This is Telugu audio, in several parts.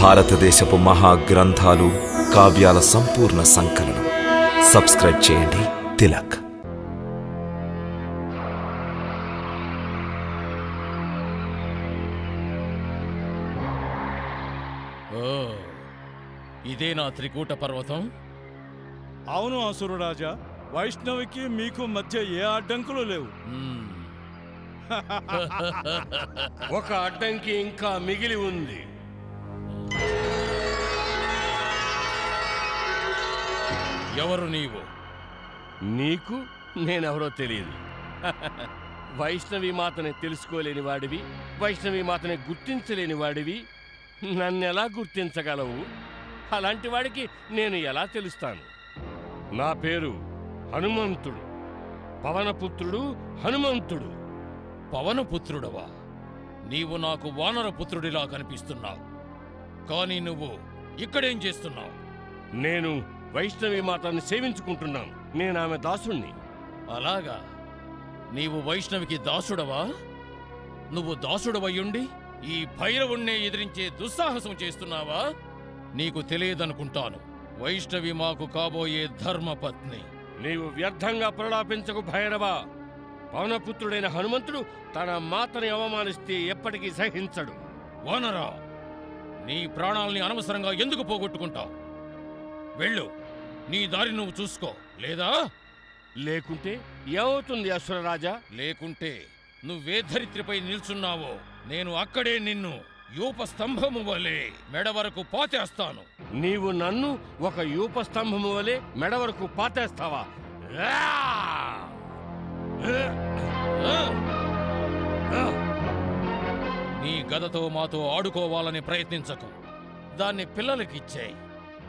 భారతదేశపు మహాగ్రంథాలు, కావ్యాల సంపూర్ణ సంకలనం. సబ్స్క్రైబ్ చేయండి తిలక్. ఇదే నా త్రికూట పర్వతం. అవును అసురరాజా, వైష్ణవికి మీకు మధ్య ఏ అడ్డంకులు లేవు. ఒక అడ్డంకి ఇంకా మిగిలి ఉంది. ఎవరు నీవు? నీకు నేనెవరో తెలియదు. వైష్ణవి మాతని తెలుసుకోలేని వాడివి, వైష్ణవి మాతని గుర్తించలేని వాడివి. నన్నెలా గుర్తించగలవు? అలాంటి వాడికి నేను ఎలా తెలుస్తాను? నా పేరు హనుమంతుడు, పవనపుత్రుడు హనుమంతుడు. పవనపుత్రుడవా? నీవు నాకు వానరపుత్రుడిలా కనిపిస్తున్నావు. కానీ నువ్వు ఇక్కడేం చేస్తున్నావు? నేను వైష్ణవి మాతని సేవించుకుంటున్నాను. నేను ఆమె దాసుణ్ణి. అలాగా? నీవు వైష్ణవికి దాసుడవా? నువ్వు దాసుడవయ్యుండి ఈ భైరవుణ్ణే ఎదిరించే దుస్సాహసం చేస్తున్నావా? నీకు తెలియదనుకుంటాను, వైష్ణవి మాకు కాబోయే ధర్మపత్ని. నీవు వ్యర్థంగా ప్రలాపించకు భైరవా. పవనపుత్రుడైన హనుమంతుడు తన మాతని అవమానిస్తే ఎప్పటికీ సహించడు. వానరా, నీ ప్రాణాల్ని అనవసరంగా ఎందుకు పోగొట్టుకుంటావు? వెళ్ళు, నీ దారి నువ్వు చూసుకో. లేదా లేకుంటే ఏమవుతుంది అసురరాజా? లేకుంటే నువ్వే ధరిత్రిపై నిల్చున్నావో నేను అక్కడే నిన్ను యూపస్తంభము వలె మెడ వరకు పాతేస్తాను. నీవు నన్ను ఒక యూపస్తంభము వలె మెడ వరకు పాతేస్తావా? నీ గదతో మాతో ఆడుకోవాలని ప్రయత్నించకు. దాన్ని పిల్లలకిచ్చేయి.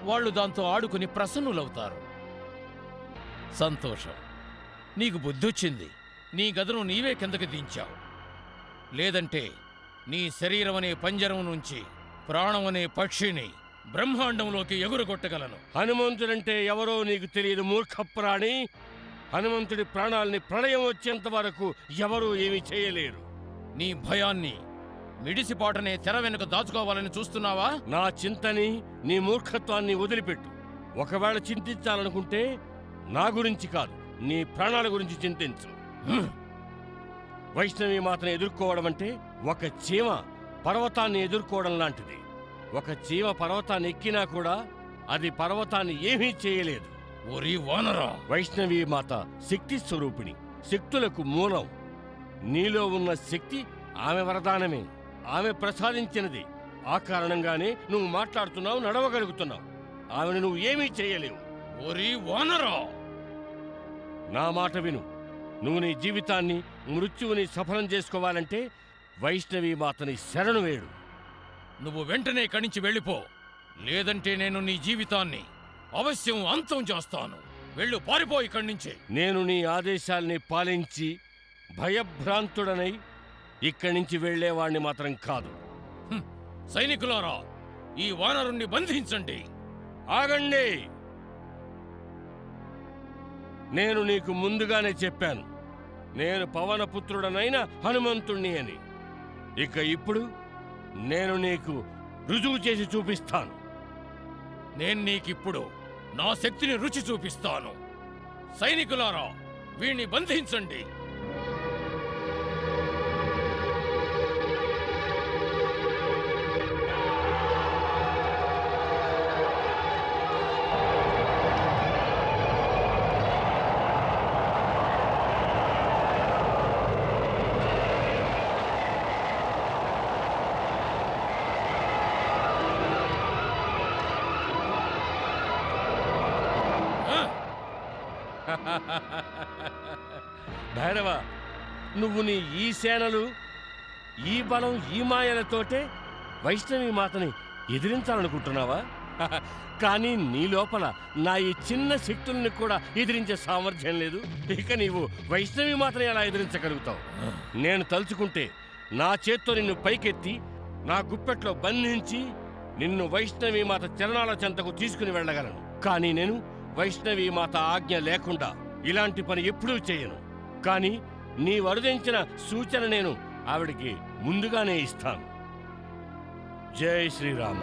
వాళ్ళు దాంతో ఆడుకుని ప్రసన్నులవుతారు. సంతోషం, నీకు బుద్ధొచ్చింది. నీ గదను నీవే కిందకి దించావు. లేదంటే నీ శరీరం అనే పంజరం నుంచి ప్రాణం అనే పక్షిని బ్రహ్మాండంలోకి ఎగురగొట్టగలను. హనుమంతుడంటే ఎవరో నీకు తెలియదు మూర్ఖప్రాణి. హనుమంతుడి ప్రాణాల్ని ప్రళయం వచ్చేంత వరకు ఎవరూ ఏమీ చేయలేరు. నీ భయాన్ని మిడిసిపాటనే తెర వెనుక దాచుకోవాలని చూస్తున్నావా? నా చింతని, నీ మూర్ఖత్వాన్ని వదిలిపెట్టు. ఒకవేళ చింతించాలనుకుంటే నా గురించి కాదు, నీ ప్రాణాల గురించి చింతించు. వైష్ణవి మాతను ఎదుర్కోవడం అంటే ఒక చీమ పర్వతాన్ని ఎదుర్కోవడం లాంటిది. ఒక చీమ పర్వతాన్ని ఎక్కినా కూడా అది పర్వతాన్ని ఏమీ చేయలేదు. ఓరి వానరా! వైష్ణవి మాత శక్తి స్వరూపిణి, శక్తులకు మూలం. నీలో ఉన్న శక్తి ఆమె వరదానమే, ఆమె ప్రసాదించినది. ఆ కారణంగానే నువ్వు మాట్లాడుతున్నావు, నడవగలుగుతున్నావు. ఆమెను నువ్వు ఏమీ చేయలేవు. ఓరి వానరా! నా మాట విను. నువ్వు నీ జీవితాన్ని, మృత్యువుని సఫలం చేసుకోవాలంటే వైష్ణవి మాతని శరణు వేడు. నువ్వు వెంటనే కణించి వెళ్ళిపో. లేదంటే నేను నీ జీవితాన్ని అవశ్యం అంతం చేస్తాను. వెళ్ళు, పారిపో ఇక్కడి నుంచి. నేను నీ ఆదేశాల్ని పాలించి భయభ్రాంతుడనై ఇక్కడి నుంచి వెళ్లేవాణ్ణి మాత్రం కాదు. సైనికులారా, ఈ వానరుణ్ణి బంధించండి. ఆగండి! నేను నీకు ముందుగానే చెప్పాను, నేను పవనపుత్రుడనైన హనుమంతుణ్ణి అని. ఇక ఇప్పుడు నేను నీకు రుజువు చేసి చూపిస్తాను. నేను నీకిప్పుడు నా శక్తిని రుచి చూపిస్తాను. సైనికులారా, వీణ్ణి బంధించండి. భైరవ, నువ్వు నీ ఈ సేనలు, ఈ బలం, ఈ మాయలతోటే వైష్ణవి మాతని ఎదిరించాలనుకుంటున్నావా? కానీ నీ లోపల నా ఈ చిన్న శక్తుల్ని కూడా ఎదిరించే సామర్థ్యం లేదు. ఇక నీవు వైష్ణవి మాతని ఎలా ఎదిరించగలుగుతావు? నేను తలుచుకుంటే నా చేత్తో నిన్ను పైకెత్తి నా గుప్పెట్లో బంధించి నిన్ను వైష్ణవి మాత చరణాల చెంతకు తీసుకుని వెళ్ళగలను. కానీ నేను వైష్ణవి మాత ఆజ్ఞ లేకుండా ఇలాంటి పని ఎప్పుడూ చేయను. కానీ నీ వరుదించిన సూచన నేను ఆవిడికి ముందుగానే ఇస్తాను. జై శ్రీరామ.